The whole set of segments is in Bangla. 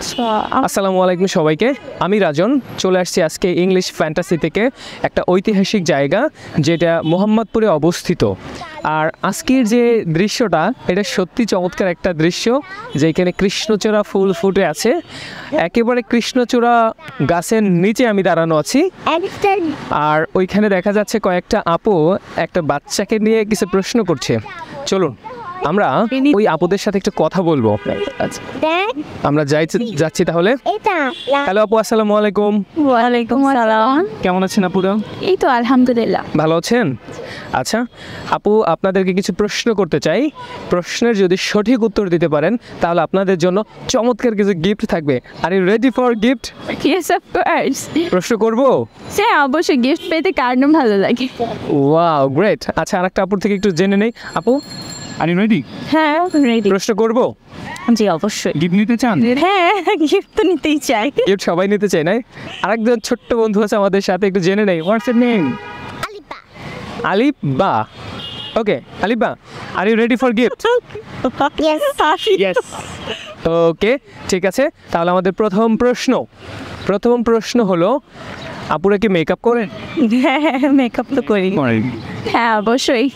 আসসালামু আলাইকুম সবাইকে, আমি রাজন চলে আসছি আজকে ইংলিশ ফ্যান্টাসি থেকে একটা ঐতিহাসিক জায়গা যেটা মোহাম্মদপুরে অবস্থিত। আর আজকের যে দৃশ্যটা এটা সত্যি চমৎকার একটা দৃশ্য, যেখানে কৃষ্ণচূড়া ফুল ফুটে আছে। একেবারে কৃষ্ণচূড়া গাছের নিচে আমি দাঁড়ানো আছি, আর ওইখানে দেখা যাচ্ছে কয়েকটা আপু একটা বাচ্চাকে নিয়ে কিছু প্রশ্ন করছে। চলুন আমরা ওই আপুদের সাথে একটু কথা বলবো। আমরা যাচ্ছি তাহলে। হ্যালো আপু, আসসালামু আলাইকুম। ওয়ালাইকুম আসসালাম। কেমন আছেন আপুরা? এই তো আলহামদুলিল্লাহ। ভালো আছেন? আচ্ছা আপু, আপনাদেরকে কিছু প্রশ্ন করতে চাই। প্রশ্নের যদি সঠিক উত্তর দিতে পারেন তাহলে আপনাদের জন্য চমৎকার কিছু গিফট থাকবে। Are you ready for gift? Yes of course. প্রশ্ন করব? হ্যাঁ অবশ্যই, গিফট পেতে কার না ভালো লাগে। Wow great. আচ্ছা আরেকটা আপুর থেকে একটু জেনে নেই। আপু আর ইউ রেডি? হ্যাঁ রেডি। প্রশ্ন করব? জি অবশ্যই। গিফট নিতে চান? হ্যাঁ গিফট তো নিতেই চাই। গিফট সবাই নিতে চায় না? আরেকজন ছোট্ট বন্ধু আছে আমাদের সাথে, একটু জেনে নেই। What's your name? Aliba. Okay Aliba, are you ready for gift? Yes. Okay ঠিক আছে, তাহলে আমাদের প্রথম প্রশ্ন হলো, আপুরা কি মেকআপ করেন? হ্যাঁ মেকআপ তো করি। হ্যাঁ অবশ্যই।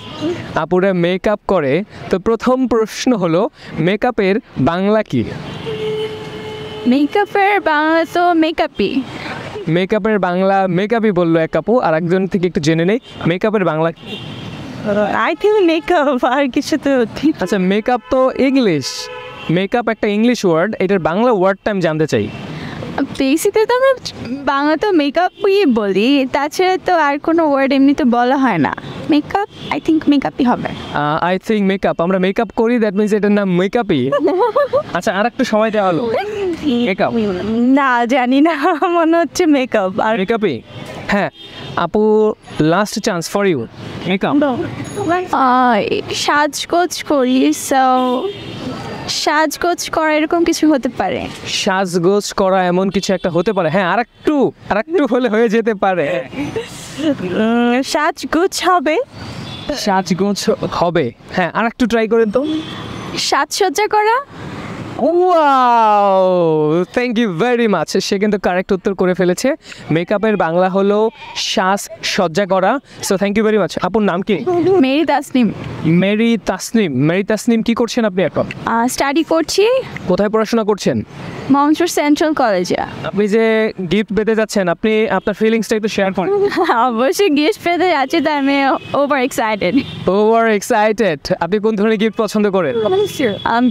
আপুরা মেকআপ করে, তো প্রথম প্রশ্ন হলো মেকআপের বাংলা কি? মেকআপের বাংলা তো মেকআপই। মেকআপের বাংলা মেকআপই বললো এক আপু, আর একজন থেকে একটু জেনে নেই মেকআপের বাংলা কি? আই থিঙ্ক মেকআপ, আর কিছু তো। আচ্ছা মেকআপ তো ইংলিশ, মেকআপ একটা ইংলিশ ওয়ার্ড, এটার বাংলা ওয়ার্ডটা আমি জানতে চাই। বেসিক্যালি তো আমরা বাংলা তো মেকআপই বলি, তাছাড়া তো আর কোনো ওয়ার্ড এমনি তো বলা হয় না। মেকআপ, আই থিঙ্ক মেকআপই হবে। আই থিঙ্ক মেকআপ, আমরা মেকআপ করি, দ্যাট মিনস এটার নাম মেকআপই। আচ্ছা আর একটা সময় দেওয়া হলো মেকআপ। না জানি না, মনে হচ্ছে মেকআপ। আর মেকআপই? হ্যাঁ আপু, last chance for you. Makeup সাজগোজ করি, সো সাজগোজ করা এরকম কিছু হতে পারে। সাজগোজ করা এমন কিছু একটা হতে পারে। হ্যাঁ আর একটু হলে হয়ে যেতে পারে। সাজগোজ হবে। সাজগোজ হবে, হ্যাঁ আর একটু ট্রাই করেন তো। সাজসজ্জা করা। Wow, thank you very much. সে কিন্তু কারেক্ট উত্তর করে ফেলেছে। মেকআপের বাংলা হলো সাজসজ্জা করা। So thank you very much. আপুর নাম কি? মেরি তাসনিম। মেরি তাসনিম কি করছেন আপনি এখন? স্টাডি করছি। কোথায় পড়াশোনা করছেন? মঞ্চুর সেন্ট্রাল কলেজে। আপনি যে গিফট পেতে যাচ্ছেন, আপনি আপনার ফিলিংসটা একটু শেয়ার করেন। অবশ্যই গিফট পেতে যাচ্ছি, তাই আমি ওভার এক্সাইটেড। আপনি কোন ধরনের গিফট পছন্দ করেন?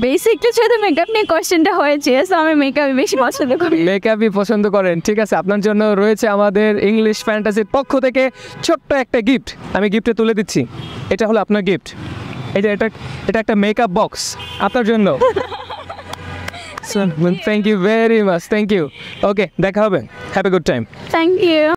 বেসিকলি শুধু মেকআপ নিয়ে কোয়েশ্চেনটা হয়েছে, সো আমি মেকআপই বেশি পছন্দ করি। মেকআপই পছন্দ করেন, ঠিক আছে। আপনার জন্য রয়েছে আমাদের ইংলিশ ফ্যান্টাসির পক্ষ থেকে ছোট্ট একটা গিফট। আমি গিফটে তুলে দিচ্ছি, এটা হলো আপনার গিফট। এটা একটা মেকআপ বক্স আপনার জন্য। Thank you very much, thank you. Okay দেখা হবে, have a good time. Thank you.